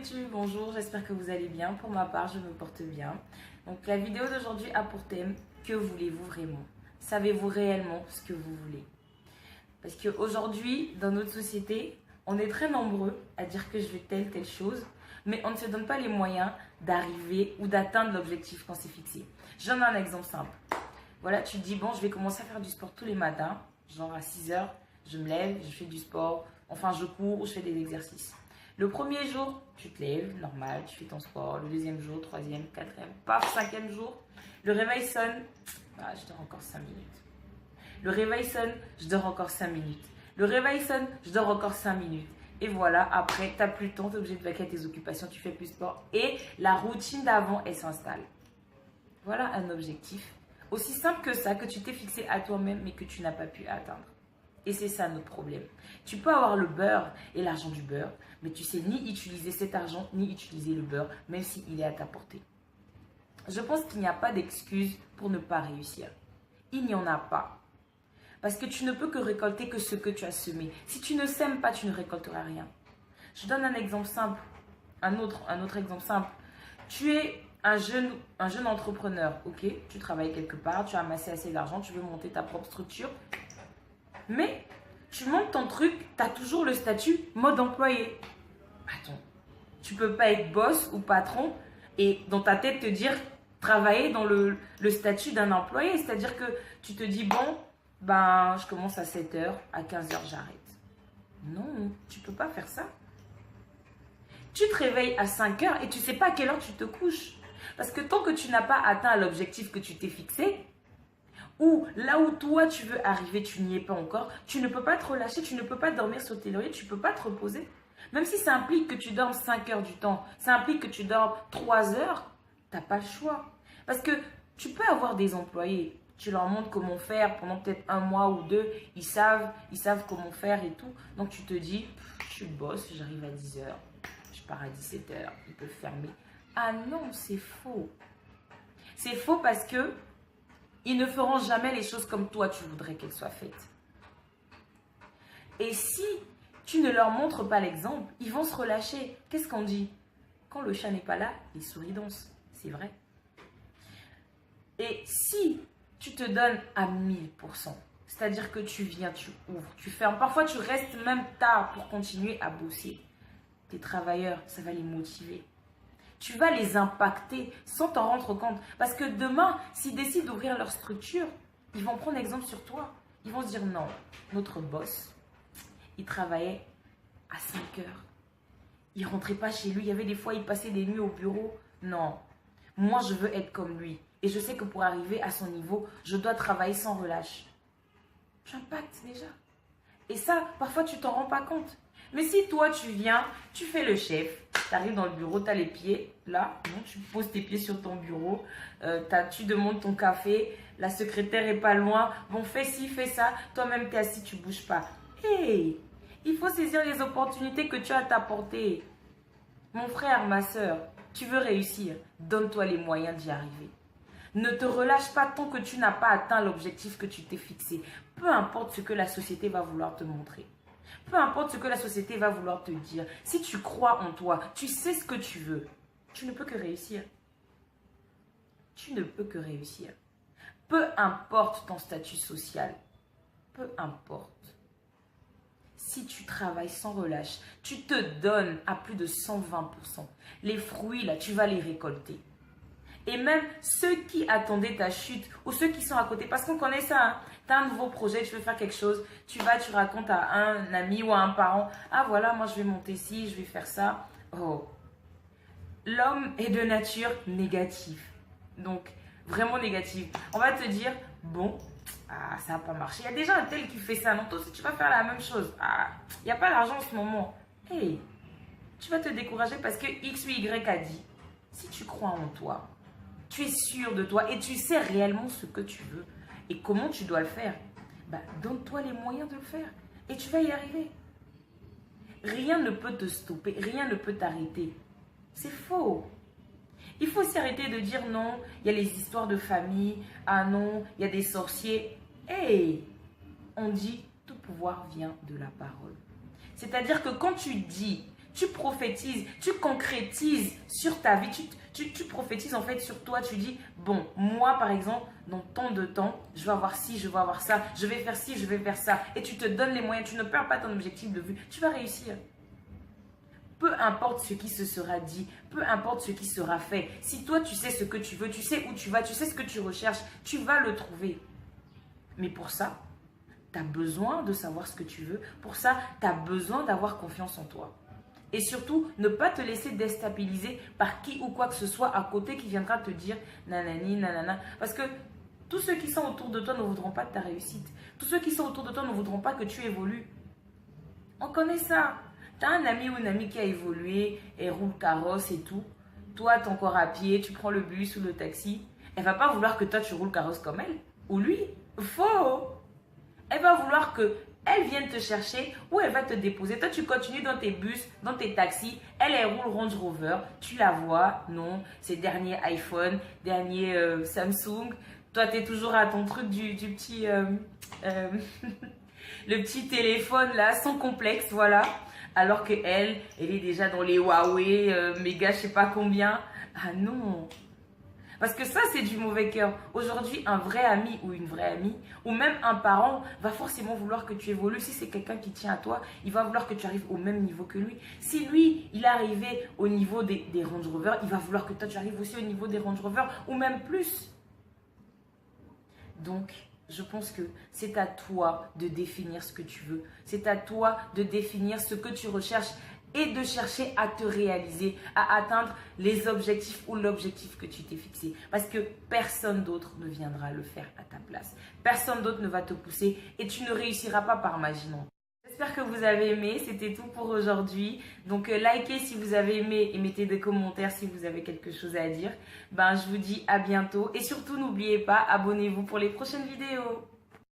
YouTube, bonjour, j'espère que vous allez bien. Pour ma part, je me porte bien. Donc la vidéo d'aujourd'hui a pour thème, que voulez-vous vraiment? Savez-vous réellement ce que vous voulez? Parce qu'aujourd'hui, dans notre société, on est très nombreux à dire que je veux telle chose, mais on ne se donne pas les moyens d'arriver ou d'atteindre l'objectif qu'on s'est fixé. Je donne un exemple simple. Voilà, tu te dis, bon, je vais commencer à faire du sport tous les matins, genre à 6 heures, je me lève, je fais du sport, enfin je cours ou je fais des exercices. Le premier jour, tu te lèves, normal, tu fais ton sport. Le deuxième jour, troisième, quatrième, paf, cinquième jour, le réveil sonne, ah, je dors encore 5 minutes. Le réveil sonne, je dors encore 5 minutes. Le réveil sonne, je dors encore 5 minutes. Et voilà, après, tu n'as plus le temps, tu es obligé de vaquer à tes occupations, tu fais plus de sport. Et la routine d'avant, elle s'installe. Voilà un objectif aussi simple que ça, que tu t'es fixé à toi-même, mais que tu n'as pas pu atteindre. Et c'est ça notre problème. Tu peux avoir le beurre et l'argent du beurre, mais tu sais ni utiliser cet argent, ni utiliser le beurre, même s'il est à ta portée. Je pense qu'il n'y a pas d'excuse pour ne pas réussir. Il n'y en a pas. Parce que tu ne peux que récolter que ce que tu as semé. Si tu ne sèmes pas, tu ne récolteras rien. Je donne un exemple simple. Un autre exemple simple. Tu es un jeune entrepreneur, ok? Tu travailles quelque part, tu as amassé assez d'argent, tu veux monter ta propre structure. Mais tu montes ton truc, tu as toujours le statut mode employé. Attends, tu peux pas être boss ou patron et dans ta tête te dire travailler dans le statut d'un employé. C'est-à-dire que tu te dis, bon, ben, je commence à 7 heures, à 15 heures, j'arrête. Non, tu peux pas faire ça. Tu te réveilles à 5 heures et tu sais pas à quelle heure tu te couches. Parce que tant que tu n'as pas atteint l'objectif que tu t'es fixé, ou là où toi tu veux arriver, tu n'y es pas encore, tu ne peux pas te relâcher, tu ne peux pas dormir sur tes lauriers, tu ne peux pas te reposer. Même si ça implique que tu dormes 5 heures du temps, ça implique que tu dormes 3 heures, tu n'as pas le choix. Parce que tu peux avoir des employés, tu leur montres comment faire pendant peut-être 1 mois ou 2, ils savent comment faire et tout. Donc tu te dis, je suis le boss, j'arrive à 10 heures, je pars à 17 heures, ils peuvent fermer. Ah non, c'est faux. C'est faux parce que ils ne feront jamais les choses comme toi tu voudrais qu'elles soient faites. Et si tu ne leur montres pas l'exemple, ils vont se relâcher. Qu'est-ce qu'on dit? Quand le chat n'est pas là, les souris dansent. C'est vrai. Et si tu te donnes à 1000%, c'est-à-dire que tu viens, tu ouvres, tu fermes, parfois tu restes même tard pour continuer à bosser. Tes travailleurs, ça va les motiver. Tu vas les impacter sans t'en rendre compte. Parce que demain, s'ils décident d'ouvrir leur structure, ils vont prendre exemple sur toi. Ils vont se dire non, notre boss, il travaillait à 5 heures. Il ne rentrait pas chez lui. Il y avait des fois, il passait des nuits au bureau. Non, moi je veux être comme lui. Et je sais que pour arriver à son niveau, je dois travailler sans relâche. Tu impactes déjà. Et ça, parfois, tu t'en rends pas compte. Mais si toi, tu viens, tu fais le chef, tu arrives dans le bureau, tu as les pieds, là, non, tu poses tes pieds sur ton bureau, tu demandes ton café, la secrétaire est pas loin, bon, fais ci, fais ça, toi-même, tu es assis, tu bouges pas. Hey, il faut saisir les opportunités que tu as à ta portée. Mon frère, ma soeur, tu veux réussir, donne-toi les moyens d'y arriver. Ne te relâche pas tant que tu n'as pas atteint l'objectif que tu t'es fixé. Peu importe ce que la société va vouloir te montrer. Peu importe ce que la société va vouloir te dire. Si tu crois en toi, tu sais ce que tu veux, tu ne peux que réussir. Tu ne peux que réussir. Peu importe ton statut social. Peu importe. Si tu travailles sans relâche, tu te donnes à plus de 120%. Les fruits, là, tu vas les récolter. Et même ceux qui attendaient ta chute ou ceux qui sont à côté, parce qu'on connaît ça, hein. Tu as un nouveau projet, tu veux faire quelque chose, tu racontes à un ami ou à un parent, ah voilà, moi je vais monter ci, je vais faire ça. Oh, l'homme est de nature négative, donc vraiment négative. On va te dire, bon, ah, ça n'a pas marché. Il y a déjà un tel qui fait ça, non, toi aussi tu vas faire la même chose. Ah, il n'y a pas l'argent en ce moment. Hey, tu vas te décourager parce que X ou Y a dit, si tu crois en toi, tu es sûr de toi et tu sais réellement ce que tu veux et comment tu dois le faire. Bah, donne-toi les moyens de le faire et tu vas y arriver. Rien ne peut te stopper, rien ne peut t'arrêter. C'est faux. Il faut aussi arrêter de dire non, il y a les histoires de famille, ah non, il y a des sorciers. Hey, on dit tout pouvoir vient de la parole. C'est-à-dire que quand tu dis tu prophétises, tu concrétises sur ta vie, tu prophétises en fait sur toi, tu dis, bon, moi par exemple, dans tant de temps, je vais avoir ci, je vais avoir ça, je vais faire ci, je vais faire ça, et tu te donnes les moyens, tu ne perds pas ton objectif de vue, tu vas réussir. Peu importe ce qui se sera dit, peu importe ce qui sera fait, si toi tu sais ce que tu veux, tu sais où tu vas, tu sais ce que tu recherches, tu vas le trouver. Mais pour ça, tu as besoin de savoir ce que tu veux, pour ça, tu as besoin d'avoir confiance en toi. Et surtout, ne pas te laisser déstabiliser par qui ou quoi que ce soit à côté qui viendra te dire nanani, nanana. Parce que tous ceux qui sont autour de toi ne voudront pas de ta réussite. Tous ceux qui sont autour de toi ne voudront pas que tu évolues. On connaît ça. Tu as un ami ou une amie qui a évolué, elle roule carrosse et tout. Toi, tu es encore à pied, tu prends le bus ou le taxi. Elle va pas vouloir que toi, tu roules carrosse comme elle. Ou lui. Faux. Elle va vouloir que elle vient te chercher ou elle va te déposer. Toi, tu continues dans tes bus, dans tes taxis. Elle roule Range Rover. Tu la vois. Non, c'est dernier iPhone, dernier Samsung. Toi, tu es toujours à ton truc du petit... le petit téléphone là, sans complexe, voilà. Alors que elle est déjà dans les Huawei, méga je sais pas combien. Ah non. Parce que ça, c'est du mauvais cœur. Aujourd'hui, un vrai ami ou une vraie amie, ou même un parent, va forcément vouloir que tu évolues. Si c'est quelqu'un qui tient à toi, il va vouloir que tu arrives au même niveau que lui. Si lui, il est arrivé au niveau des Range Rover, il va vouloir que toi, tu arrives aussi au niveau des Range Rover, ou même plus. Donc, je pense que c'est à toi de définir ce que tu veux. C'est à toi de définir ce que tu recherches et de chercher à te réaliser, à atteindre les objectifs ou l'objectif que tu t'es fixé. Parce que personne d'autre ne viendra le faire à ta place. Personne d'autre ne va te pousser et tu ne réussiras pas par magie non. J'espère que vous avez aimé, c'était tout pour aujourd'hui. Donc likez si vous avez aimé et mettez des commentaires si vous avez quelque chose à dire. Je vous dis à bientôt et surtout n'oubliez pas, abonnez-vous pour les prochaines vidéos.